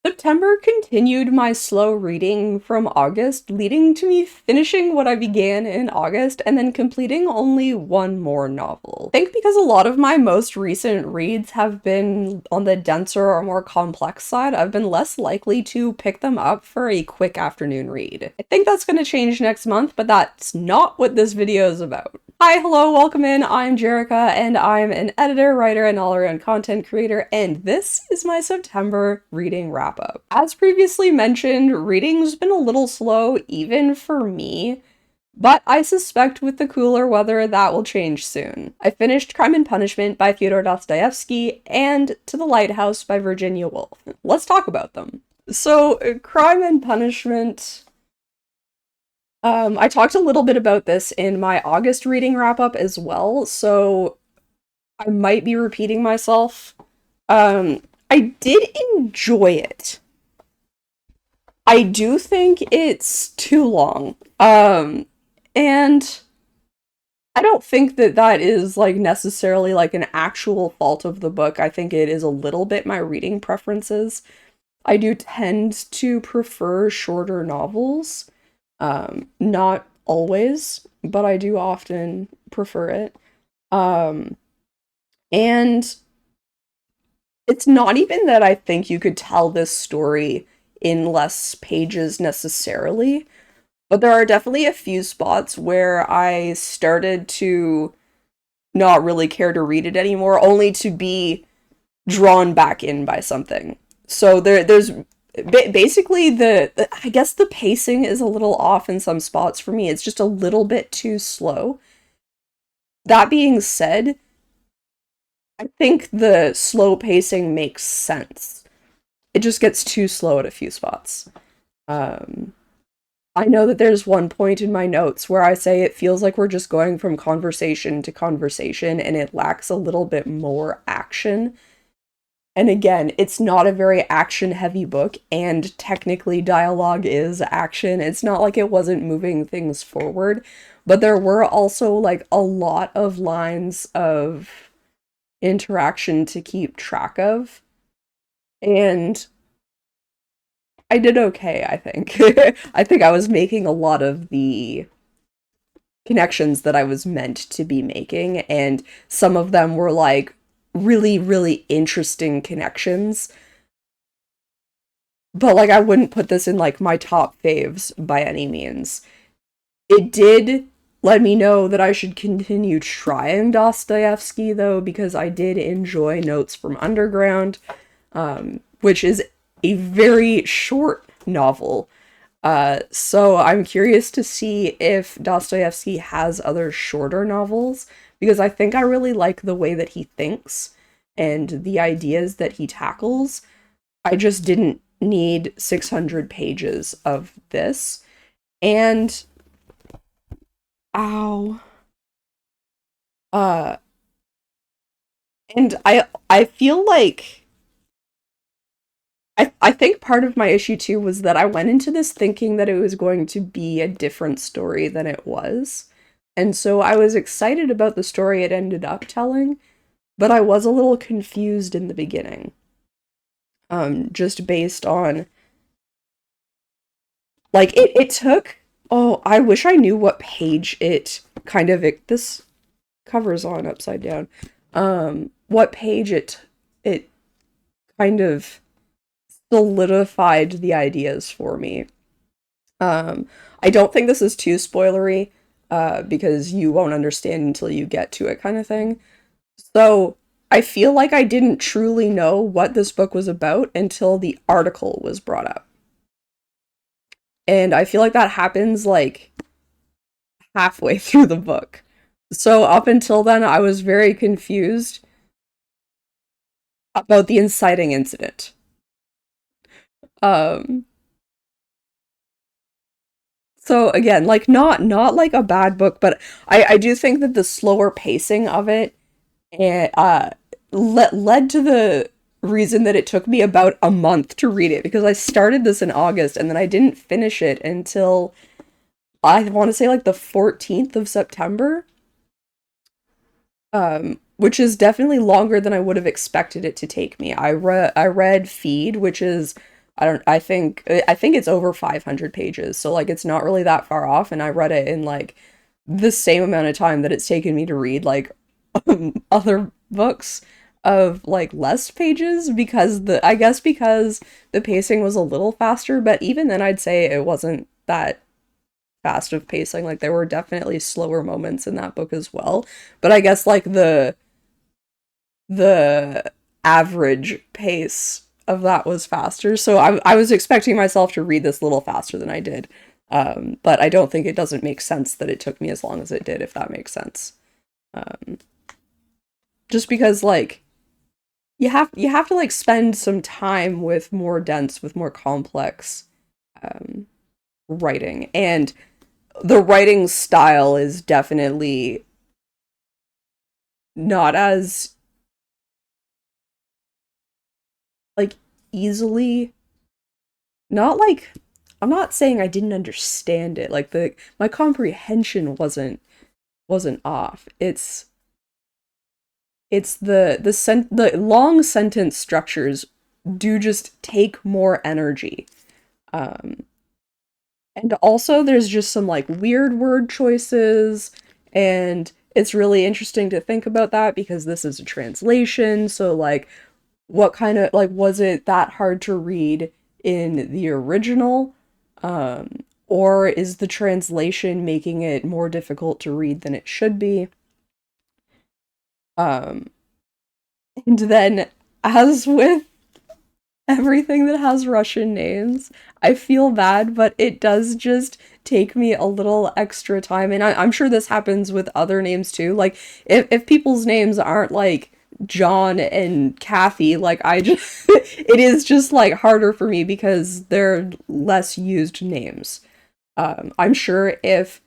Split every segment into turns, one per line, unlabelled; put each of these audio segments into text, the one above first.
September continued my slow reading from August, leading to me finishing what I began in August and then completing only one more novel. I think because a lot of my most recent reads have been on the denser or more complex side, I've been less likely to pick them up for a quick afternoon read. I think that's going to change next month, but that's not what this video is about. Hi, hello, welcome in. I'm Jerica, and I'm an editor, writer, and all-around content creator, and this is my September reading wrap-up. As previously mentioned, reading's been a little slow, even for me, but I suspect with the cooler weather that will change soon. I finished Crime and Punishment by Fyodor Dostoevsky and To the Lighthouse by Virginia Woolf. Let's talk about them. So, Crime and Punishment... I talked a little bit about this in my August reading wrap-up as well, so I might be repeating myself. I did enjoy it. I do think it's too long. And I don't think that that is, like, necessarily, like, an actual fault of the book. I think it is a little bit my reading preferences. I do tend to prefer shorter novels. Not always, but I do often prefer it. And it's not even that I think you could tell this story in less pages necessarily, but there are definitely a few spots where I started to not really care to read it anymore, only to be drawn back in by something. So there's basically I guess the pacing is a little off in some spots for me. It's just a little bit too slow. That being said, I think the slow pacing makes sense. It just gets too slow at a few spots. I know that there's one point in my notes where I say it feels like we're just going from conversation to conversation and it lacks a little bit more action. And again, it's not a very action-heavy book, and technically dialogue is action. It's not like it wasn't moving things forward, but there were also, like, a lot of lines of interaction to keep track of. And I did okay, I think. I think I was making a lot of the connections that I was meant to be making, and some of them were, like, really, really interesting connections. But, like, I wouldn't put this in, like, my top faves by any means. It did let me know that I should continue trying Dostoevsky, though, because I did enjoy Notes from Underground, which is a very short novel. So I'm curious to see if Dostoevsky has other shorter novels, because I think I really like the way that he thinks and the ideas that he tackles. I just didn't need 600 pages of this. And ow. Uh and I feel like I think part of my issue too was that I went into this thinking that it was going to be a different story than it was. And so I was excited about the story it ended up telling, but I was a little confused in the beginning. Just based on, like, it took, oh, I wish I knew what page it kind of, this cover's on upside down. What page it kind of solidified the ideas for me. I don't think this is too spoilery, because you won't understand until you get to it, kind of thing. So I feel like I didn't truly know what this book was about until the article was brought up. And I feel like that happens, like, halfway through the book. So up until then, I was very confused about the inciting incident. Um, so again, like, not like a bad book, but I do think that the slower pacing of it led to the reason that it took me about a month to read it, because I started this in August and then I didn't finish it until, I want to say, like, the 14th of September. Which is definitely longer than I would have expected it to take me. I read Feed, which is I think it's over 500 pages, so like it's not really that far off, and I read it in like the same amount of time that it's taken me to read like other books of like less pages, because I guess because the pacing was a little faster, but even then I'd say it wasn't that fast of pacing. Like there were definitely slower moments in that book as well, but I guess like the average pace of that was faster. So I was expecting myself to read this a little faster than I did. But I don't think it doesn't make sense that it took me as long as it did, if that makes sense. Um, just because like you have to like spend some time with more dense, with more complex um, writing, and the writing style is definitely not as like easily, not like, I'm not saying I didn't understand it. Like the my comprehension wasn't off. It's the long sentence structures do just take more energy. Um and also there's just some like weird word choices, and it's really interesting to think about that because this is a translation. So like what kind of like, was it that hard to read in the original, or is the translation making it more difficult to read than it should be? um and then, as with everything that has Russian names, I feel bad, but it does just take me a little extra time. And I'm sure this happens with other names too. Like, if people's names aren't like John and Kathy, like, I just, it is just like harder for me because they're less used names. I'm sure if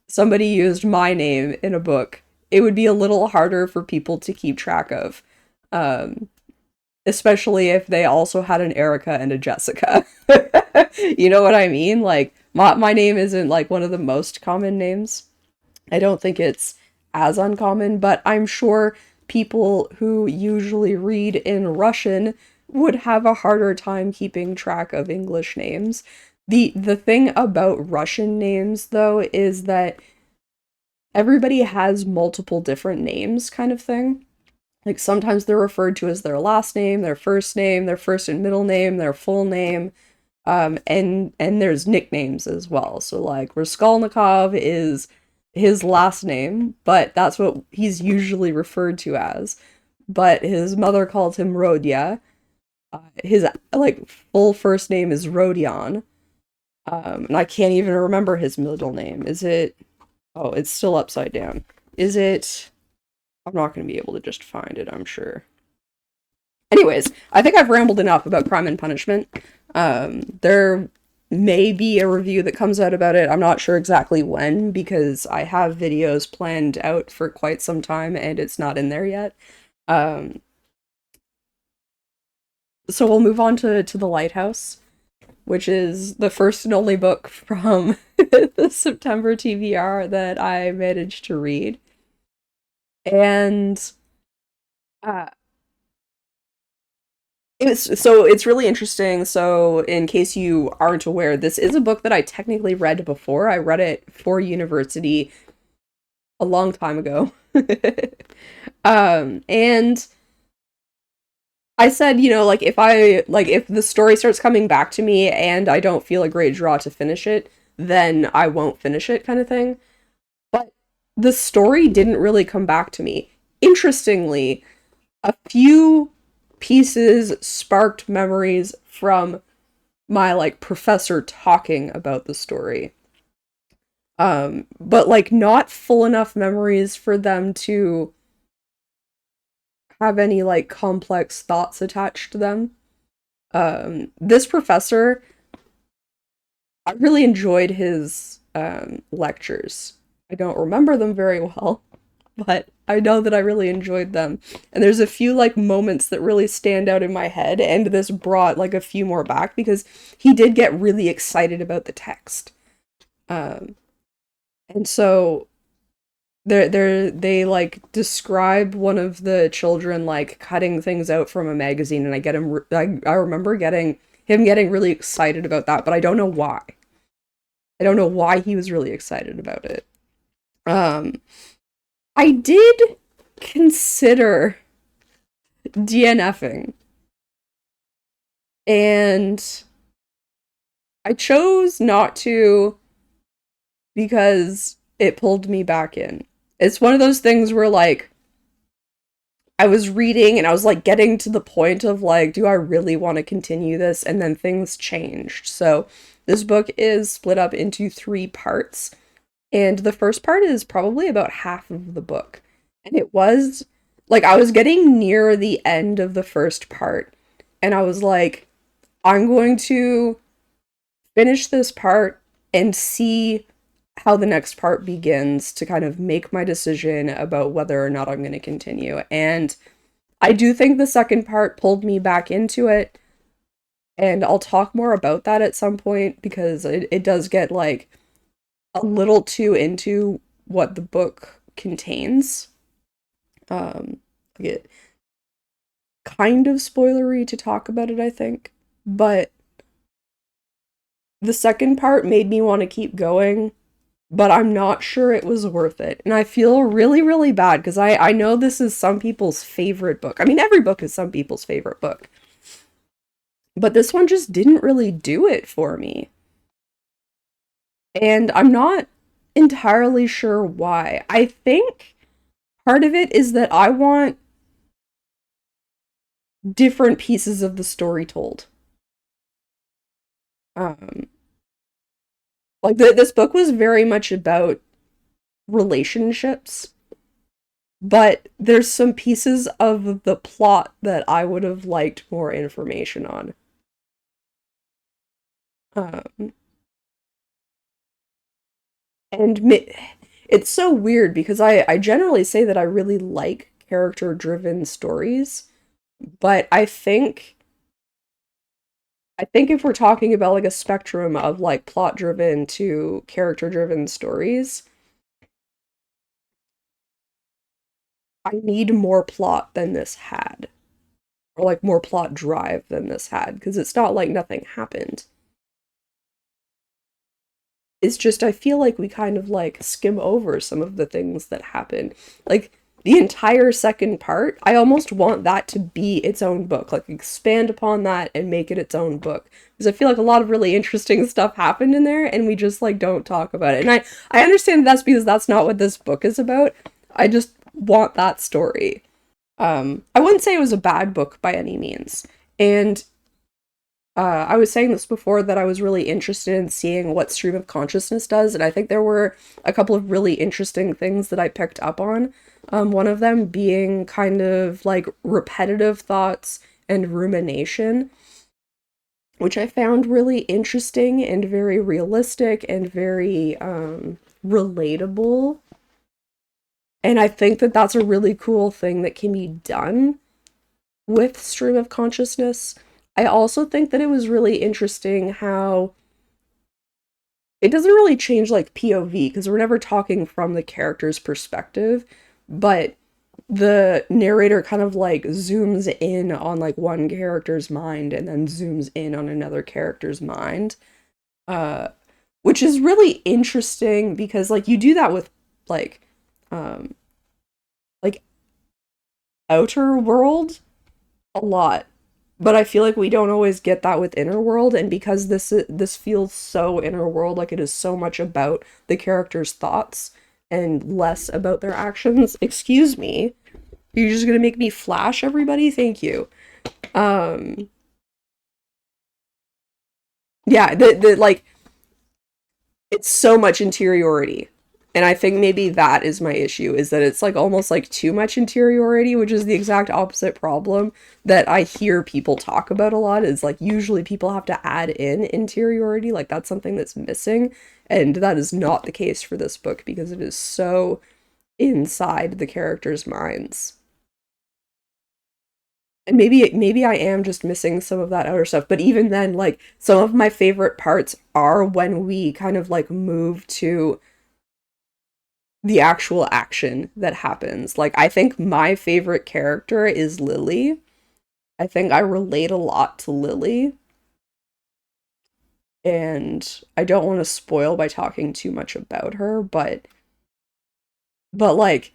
somebody used my name in a book, it would be a little harder for people to keep track of. Um, Especially if they also had an Erica and a Jessica. You know what I mean? Like my name isn't like one of the most common names. I don't think it's as uncommon, but I'm sure people who usually read in Russian would have a harder time keeping track of English names. The thing about Russian names though is that everybody has multiple different names, kind of thing. Like sometimes they're referred to as their last name, their first and middle name, their full name, and there's nicknames as well. So like Raskolnikov is his last name, but that's what he's usually referred to as. But his mother called him Rodya. His like full first name is Rodion, and I can't even remember his middle name. Is it? Oh, it's still upside down. Is it? I'm not going to be able to just find it, I'm sure. Anyways, I think I've rambled enough about Crime and Punishment. There may be a review that comes out about it. I'm not sure exactly when because I have videos planned out for quite some time and it's not in there yet. Um, so we'll move on to The Lighthouse, which is the first and only book from the September TBR that I managed to read. And uh, it's really interesting. So in case you aren't aware, this is a book that I technically read before. I read it for university a long time ago. And I said, like if the story starts coming back to me and I don't feel a great draw to finish it, then I won't finish it, kind of thing. But the story didn't really come back to me. Interestingly, a few pieces sparked memories from my like professor talking about the story. But like not full enough memories for them to have any like complex thoughts attached to them. This professor, I really enjoyed his lectures. I don't remember them very well, but I know that I really enjoyed them. And there's a few like moments that really stand out in my head, and this brought like a few more back because he did get really excited about the text. Um, and so they like describe one of the children like cutting things out from a magazine, and I remember getting him getting really excited about that, but I don't know why. I don't know why he was really excited about it. I did consider DNFing, and I chose not to because it pulled me back in. It's one of those things where, like, I was reading and I was like getting to the point of like, do I really want to continue this? And then things changed. So this book is split up into 3 parts. And the first part is probably about half of the book. And it was like, I was getting near the end of the first part. And I was like, I'm going to finish this part and see how the next part begins to kind of make my decision about whether or not I'm going to continue. And I do think the second part pulled me back into it. And I'll talk more about that at some point because it does get like a little too into what the book contains. It kind of spoilery to talk about it, I think. But the second part made me want to keep going, but I'm not sure it was worth it. And I feel really, really bad because I know this is some people's favorite book. I mean, every book is some people's favorite book. But this one just didn't really do it for me. And I'm not entirely sure why. I think part of it is that I want different pieces of the story told. Like this book was very much about relationships, but there's some pieces of the plot that I would have liked more information on. Um, and it's so weird because I generally say that I really like character-driven stories, but I think if we're talking about like a spectrum of like plot-driven to character-driven stories, I need more plot than this had. Or like more plot drive than this had, because it's not like nothing happened. It's just I feel like we kind of like skim over some of the things that happen. Like the entire second part, I almost want that to be its own book. Like expand upon that and make it its own book. Because I feel like a lot of really interesting stuff happened in there and we just like don't talk about it. And I understand that's because that's not what this book is about. I just want that story. I wouldn't say it was a bad book by any means. And I was saying this before that I was really interested in seeing what stream of consciousness does, and I think there were a couple of really interesting things that I picked up on. One of them being kind of like repetitive thoughts and rumination, which I found really interesting and very realistic and very relatable. And I think that that's a really cool thing that can be done with stream of consciousness. I also think that it was really interesting how it doesn't really change like POV because we're never talking from the character's perspective, but the narrator kind of like zooms in on like one character's mind and then zooms in on another character's mind, uh, which is really interesting because like you do that with like um like outer world a lot, but I feel like we don't always get that with inner world. And because this feels so inner world, like it is so much about the character's thoughts and less about their actions. Excuse me, you're just gonna make me flash everybody? Thank you. um yeah, the like it's so much interiority. And I think maybe that is my issue, is that it's like almost like too much interiority, which is the exact opposite problem that I hear people talk about a lot, is like usually people have to add in interiority, like that's something that's missing. And that is not the case for this book because it is so inside the characters' minds. And maybe I am just missing some of that outer stuff, but even then, like some of my favorite parts are when we kind of like move to the actual action that happens. Like, I think my favorite character is Lily. I think I relate a lot to Lily. and I don't want to spoil by talking too much about her, but like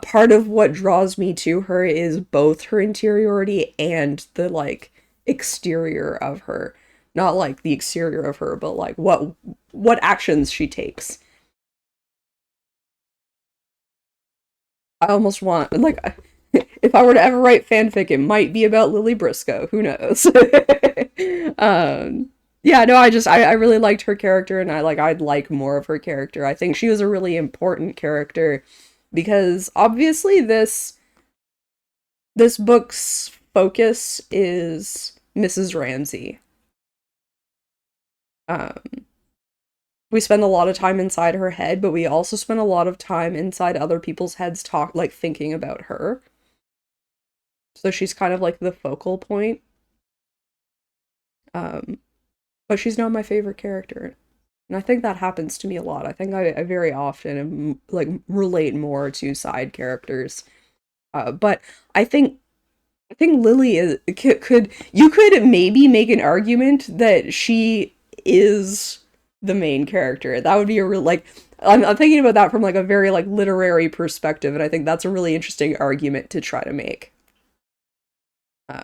part of what draws me to her is both her interiority and the like exterior of her. Not like the exterior of her, but like what actions she takes. I almost want like if I were to ever write fanfic, it might be about Lily Briscoe. Who knows? Yeah, no, I really liked her character, and I'd like more of her character. I think she was a really important character because obviously this book's focus is Mrs. Ramsey. Um, we spend a lot of time inside her head, but we also spend a lot of time inside other people's heads like thinking about her. So she's kind of like the focal point. Um, but she's not my favorite character. And I think that happens to me a lot. I think I very often am, like relate more to side characters. But I think I think Lily is could you could maybe make an argument that she is the main character. That would be a real like I'm thinking about that from like a very like literary perspective, and I think that's a really interesting argument to try to make. Uh,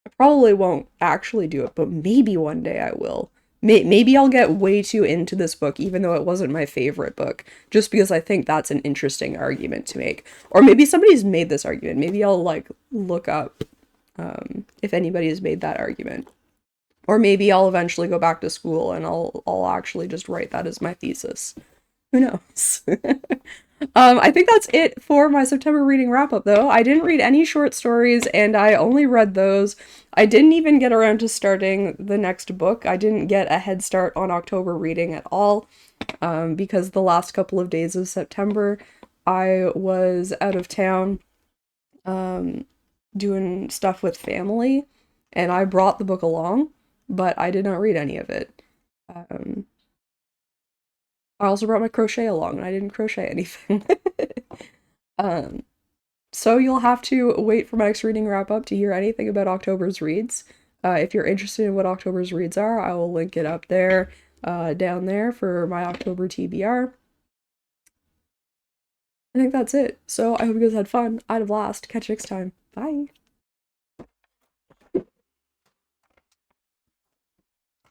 I probably won't actually do it, but maybe one day I will. Maybe I'll get way too into this book, even though it wasn't my favorite book, just because I think that's an interesting argument to make. Or maybe somebody's made this argument. Maybe I'll like look up if anybody has made that argument. Or maybe I'll eventually go back to school and I'll actually just write that as my thesis. Who knows? I think that's it for my September reading wrap up, though. I didn't read any short stories, and I only read those. I didn't even get around to starting the next book. I didn't get a head start on October reading at all, because the last couple of days of September, I was out of town, um, doing stuff with family, and I brought the book along, but I did not read any of it. Um, I also brought my crochet along, and I didn't crochet anything. um, so you'll have to wait for my next reading wrap up to hear anything about October's reads. If you're interested in what October's reads are, I will link it up there, down there for my October TBR. I think that's it. So I hope you guys had fun. I had a blast. Catch you next time. Bye.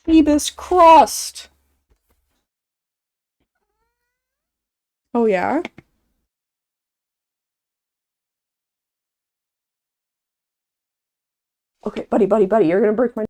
Phoebus crossed. Oh yeah? Okay, buddy, you're gonna break my